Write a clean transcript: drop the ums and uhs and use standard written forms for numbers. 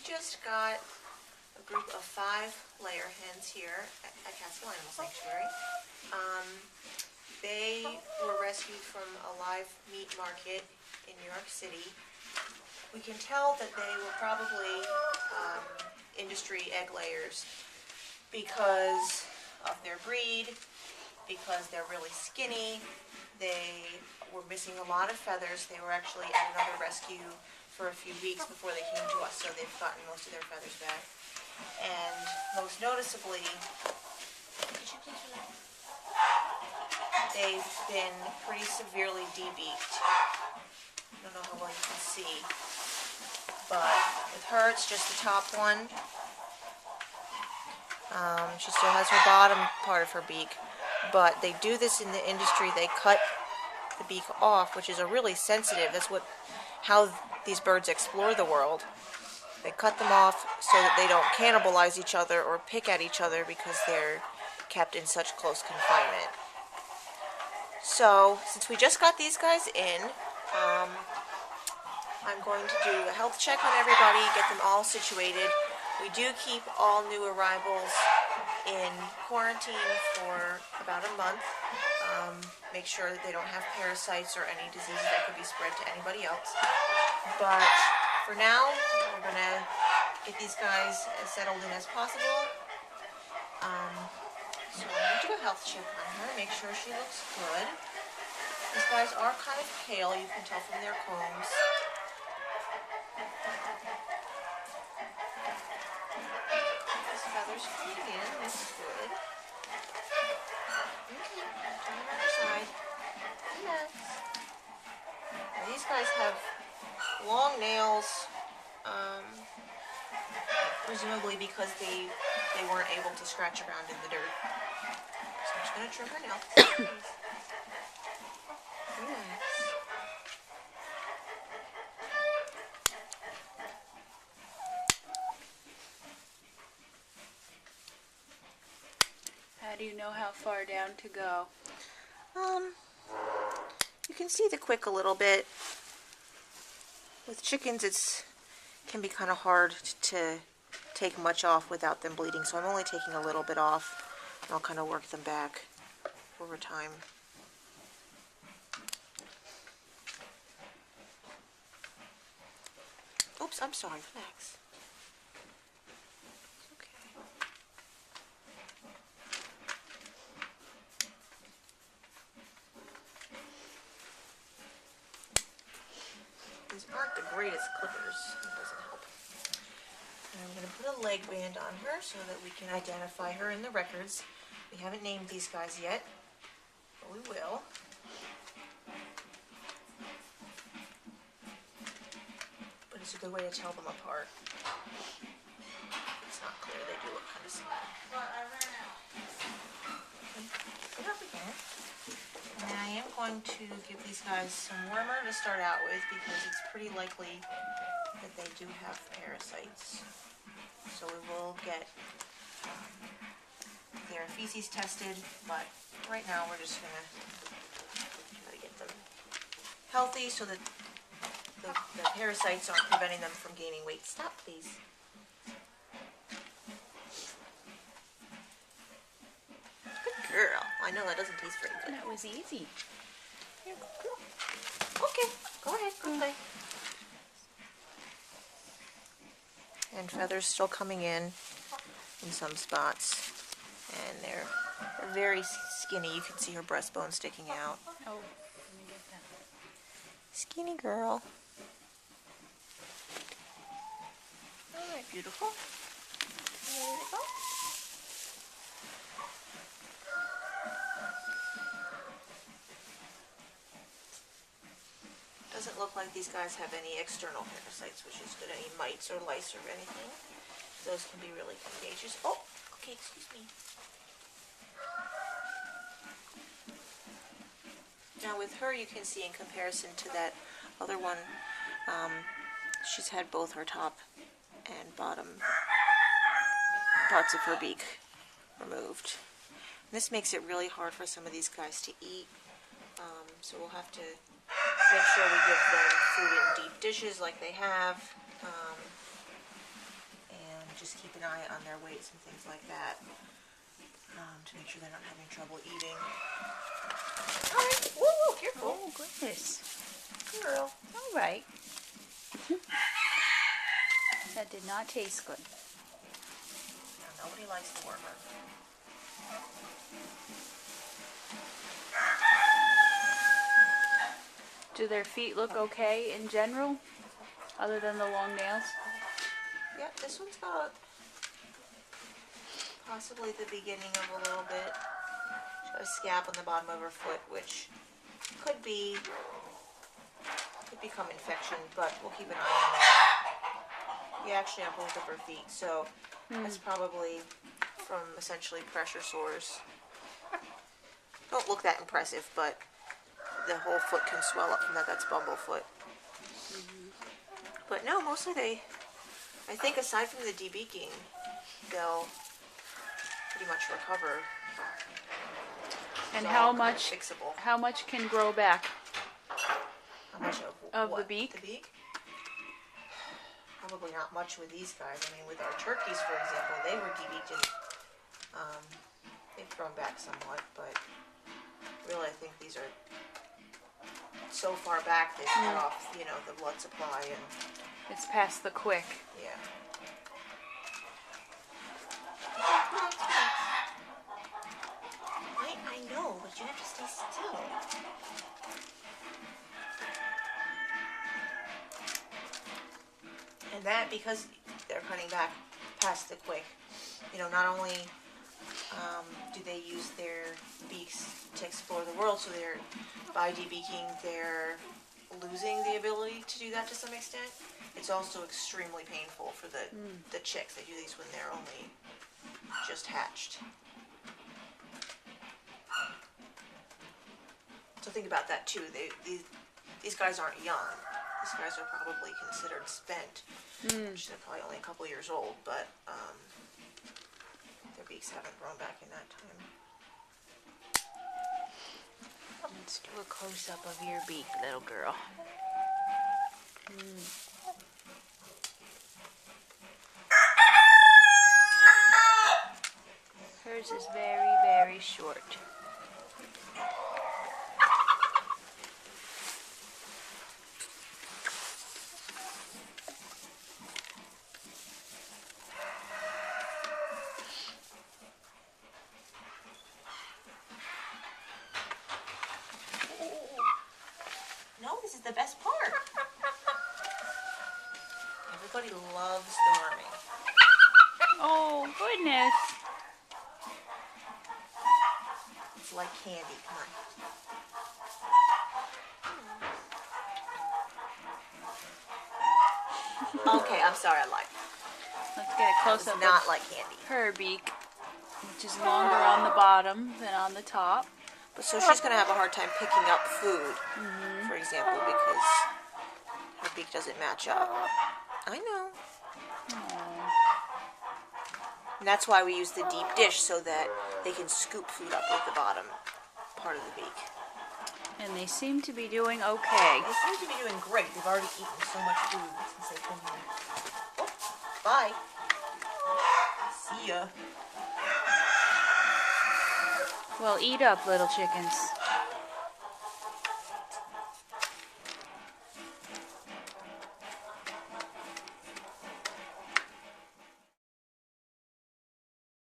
just got a group of 5 layer hens here at Catskill Animal Sanctuary. They were rescued from a live meat market in New York City. We can tell that they were probably industry egg layers because of their breed, because they're really skinny. They were missing a lot of feathers. They were actually at another rescue for a few weeks before they came to us, so they've gotten most of their feathers back. And most noticeably, they've been pretty severely debeaked. I don't know how well you can see, but with her, it's just the top one. She still has her bottom part of her beak, but they do this in the industry. They cut the beak off, which is a really sensitive. That's how these birds explore the world. They cut them off so that they don't cannibalize each other or pick at each other because they're kept in such close confinement. So, since we just got these guys in, I'm going to do a health check on everybody, get them all situated. We do keep all new arrivals in quarantine for about a month. Make sure that they don't have parasites or any diseases that could be spread to anybody else. But for now, we're going to get these guys as settled in as possible. So I'm going to do a health check on her, make sure she looks good. These guys are kind of pale, you can tell from their combs. These feathers coming in, that's good. Okay, turn on the side. Yes. Now these guys have long nails, presumably because they weren't able to scratch around in the dirt. So I'm just going to trim her nails. Relax. How do you know how far down to go? You can see the quick a little bit. With chickens, can be kind of hard to take much off without them bleeding, so I'm only taking a little bit off, and I'll kind of work them back over time. Oops, I'm sorry, relax. It's okay. These aren't the greatest clippers. It doesn't help. And I'm going to put a leg band on her so that we can identify her in the records. We haven't named these guys yet, but we will. But it's a good way to tell them apart. It's not clear. They do look kind of similar. Well, I ran out. Put it up again. And I am going to give these guys some warmer to start out with because it's pretty likely that they do have parasites. So we will get their feces tested, but right now we're just going to try to get them healthy so that the parasites aren't preventing them from gaining weight. Stop, please. Good girl. I know that doesn't taste very good. That was easy. Here, go. Okay, go ahead, go play. And feathers still coming in some spots. And they're very skinny. You can see her breastbone sticking out. Oh, let me get that. Skinny girl. Alright, beautiful. There we go. Doesn't look like these guys have any external parasites, which is good. Any mites or lice or anything. Those can be really contagious. Oh, okay, excuse me. Now with her, you can see in comparison to that other one, she's had both her top and bottom parts of her beak removed. And this makes it really hard for some of these guys to eat, so we'll have to make sure we give them food in deep dishes like they have. just keep an eye on their weights and things like that, to make sure they're not having trouble eating. Alright, whoa, careful. Oh, goodness. Girl. All right. That did not taste good. Yeah, nobody likes the wormer. Do their feet look okay in general, other than the long nails? Yeah, this one's got possibly the beginning of a little bit. She's got a scab on the bottom of her foot, which could become infection, but we'll keep an eye on that. We actually have both of her feet, so that's probably from essentially pressure sores. Don't look that impressive, but the whole foot can swell up from that. That's bumblefoot. But no, mostly I think aside from the debeaking, they'll pretty much recover. And It's how all kind of much? fixable. How much can grow back? How much Of what? the beak? The beak? Probably not much with these guys. I mean, with our turkeys, for example, they were debeaked and they've grown back somewhat, but really I think these are so far back they've cut off, the blood supply and It's past the quick. yeah. I know, but you have to stay still. And that, because they're cutting back past the quick, not only do they use their beaks to explore the world, so by debeaking, they're losing the ability to do that to some extent. It's also extremely painful for the chicks. They do these when they're only just hatched. So think about that too. These guys aren't young. These guys are probably considered spent, which they're probably only a couple years old, but their beaks haven't grown back in that time. Let's do a close-up of your beak, little girl. Hers is very, very short. No, this is the best part. Everybody loves the worming. Oh, goodness. It's like candy. Come on. Okay, I'm sorry, I lied. Let's get a It's close-up not of like candy. her beak, which is longer on the bottom than on the top. But so she's going to have a hard time picking up food, for example, because her beak doesn't match up. I know. And that's why we use the deep dish, so that they can scoop food up with the bottom part of the beak. And they seem to be doing okay. They seem to be doing great. They've already eaten so much food since they've been here. Oh, bye. See ya. Well, eat up, little chickens.